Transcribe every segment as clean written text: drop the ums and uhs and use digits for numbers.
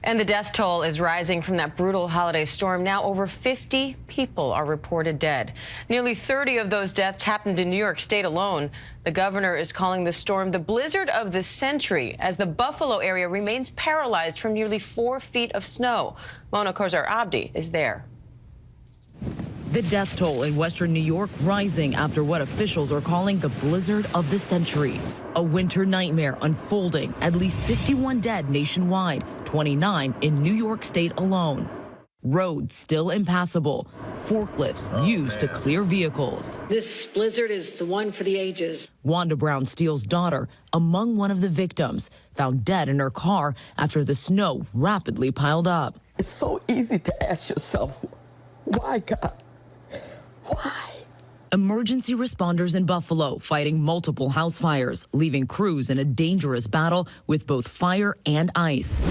And the death toll is rising from that brutal holiday storm. Now over 50 people are reported dead. Nearly 30 of those deaths happened in New York State alone. The governor is calling the storm the blizzard of the century as the Buffalo area remains paralyzed from nearly 4 feet of snow. Mona Kozar-Abdi is there. The death toll in western New York rising after what officials are calling the blizzard of the century. A winter nightmare unfolding, at least 51 dead nationwide, 29 in New York State alone. Roads still impassable, forklifts used to clear vehicles. This blizzard is the one for the ages. Wanda Brown Steele's daughter, among one of the victims, found dead in her car after the snow rapidly piled up. It's so easy to ask yourself, why, God? Why? Emergency responders in Buffalo fighting multiple house fires, leaving crews in a dangerous battle with both fire and ice.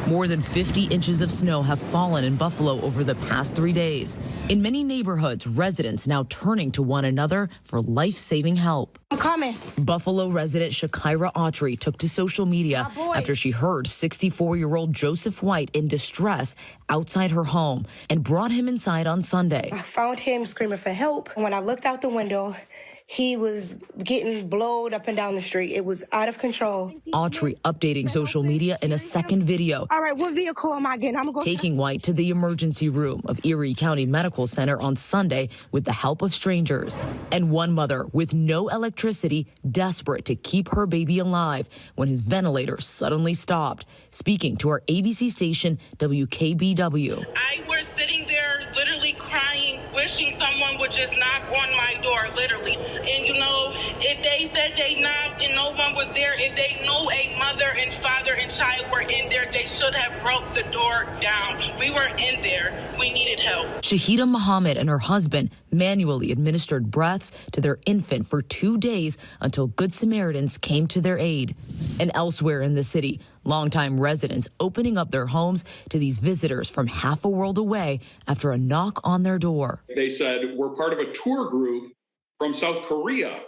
More than 50 inches of snow have fallen in Buffalo over the past 3 days. In many neighborhoods, residents now turning to one another for life-saving help. I'm coming. Buffalo resident Shakira Autry took to social media after she heard 64-year-old Joseph White in distress outside her home and brought him inside on Sunday. I found him screaming for help. When I looked out the window, he was getting blowed up and down the street. It was out of control. Autry updating social media in a second video. All right, what vehicle am I getting? I'm gonna go. Taking White to the emergency room of Erie County Medical Center on Sunday with the help of strangers. And one mother with no electricity, desperate to keep her baby alive when his ventilator suddenly stopped. Speaking to our ABC station, WKBW. I was sitting there literally crying, wishing someone would just knock on my door, literally. And you know, if they said they knocked and no one was there, if they knew a mother and father and child were in there, they should have broke the door down. We were in there. We needed help. Shahida Muhammad and her husband manually administered breaths to their infant for 2 days until Good Samaritans came to their aid. And elsewhere in the city, longtime residents opening up their homes to these visitors from half a world away after a knock on their door. They said, we're part of a tour group from South Korea,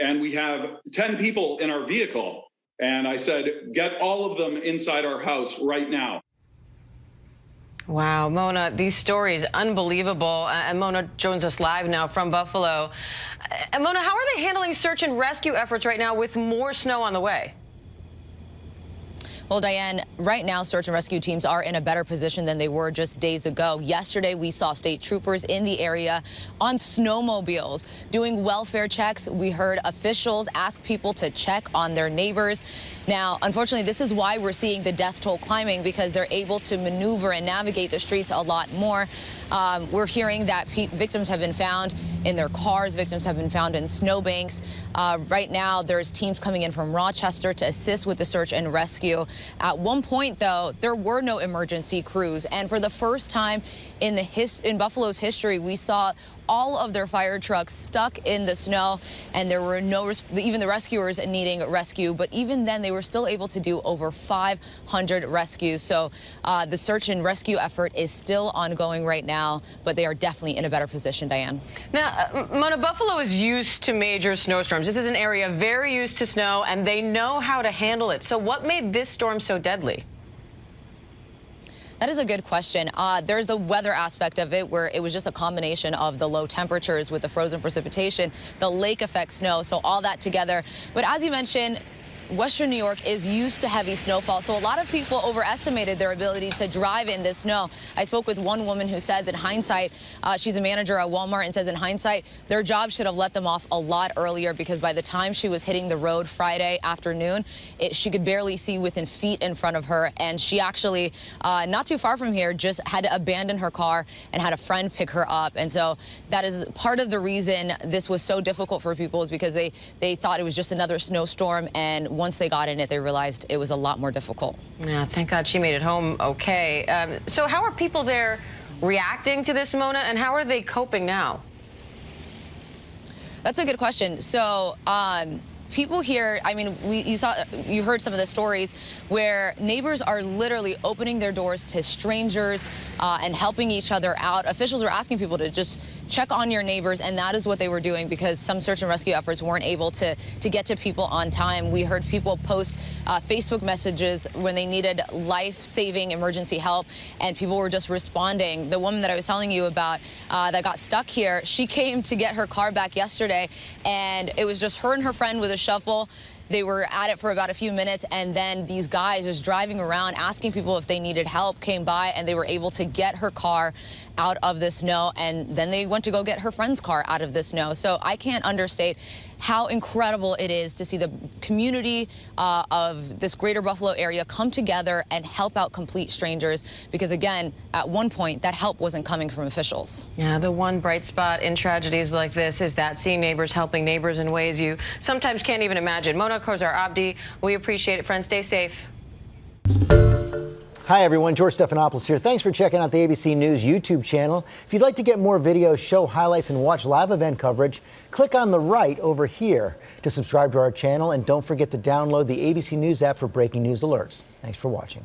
and we have 10 people in our vehicle. And I said, get all of them inside our house right now. Wow, Mona, these stories, unbelievable. And Mona joins us live now from Buffalo. And Mona, how are they handling search and rescue efforts right now with more snow on the way? Well, Diane, right now, search and rescue teams are in a better position than they were just days ago. Yesterday, we saw state troopers in the area on snowmobiles doing welfare checks. We heard officials ask people to check on their neighbors. Now, unfortunately, this is why we're seeing the death toll climbing, because they're able to maneuver and navigate the streets a lot more. We're hearing that victims have been found in their cars. Victims have been found in snowbanks. Right now, there's teams coming in from Rochester to assist with the search and rescue. At one point, though, there were no emergency crews. And for the first time in Buffalo's history, we saw all of their fire trucks stuck in the snow, and there were even the rescuers needing rescue. But even then, they were still able to do over 500 rescues. So the search and rescue effort is still ongoing right now, but they are definitely in a better position, Diane. Now, Mona, Buffalo is used to major snowstorms. This is an area very used to snow, and they know how to handle it. So what made this storm so deadly? That is a good question. There's the weather aspect of it, where it was just a combination of the low temperatures with the frozen precipitation, the lake effect snow, so all that together. But as you mentioned, Western New York is used to heavy snowfall, so a lot of people overestimated their ability to drive in this snow. I spoke with one woman who says in hindsight, she's a manager at Walmart, and says in hindsight, their job should have let them off a lot earlier, because by the time she was hitting the road Friday afternoon, she could barely see within feet in front of her. And she actually, not too far from here, just had to abandon her car and had a friend pick her up. And so that is part of the reason this was so difficult for people, is because they thought it was just another snowstorm, and once they got in it, they realized it was a lot more difficult. Yeah, thank God she made it home okay. So how are people there reacting to this, Mona, and how are they coping now? That's a good question. So people here, I mean, you heard some of the stories where neighbors are literally opening their doors to strangers and helping each other out. Officials are asking people to just check on your neighbors, and that is what they were doing because some search and rescue efforts weren't able to get to people on time. We heard people post Facebook messages when they needed life-saving emergency help, and people were just responding. The woman that I was telling you about that got stuck here, she came to get her car back yesterday, and it was just her and her friend with a shovel. They were at it for about a few minutes, and then these guys just driving around asking people if they needed help came by, and they were able to get her car out of the snow, and then they went to go get her friend's car out of the snow. So I can't understate how incredible it is to see the community of this greater Buffalo area come together and help out complete strangers, because again, at one point that help wasn't coming from officials. Yeah, the one bright spot in tragedies like this is that seeing neighbors helping neighbors in ways you sometimes can't even imagine. Mona Kozar-Abdi, we appreciate it, friends. Stay safe. Hi, everyone. George Stephanopoulos here. Thanks for checking out the ABC News YouTube channel. If you'd like to get more videos, show highlights, and watch live event coverage, click on the right over here to subscribe to our channel. And don't forget to download the ABC News app for breaking news alerts. Thanks for watching.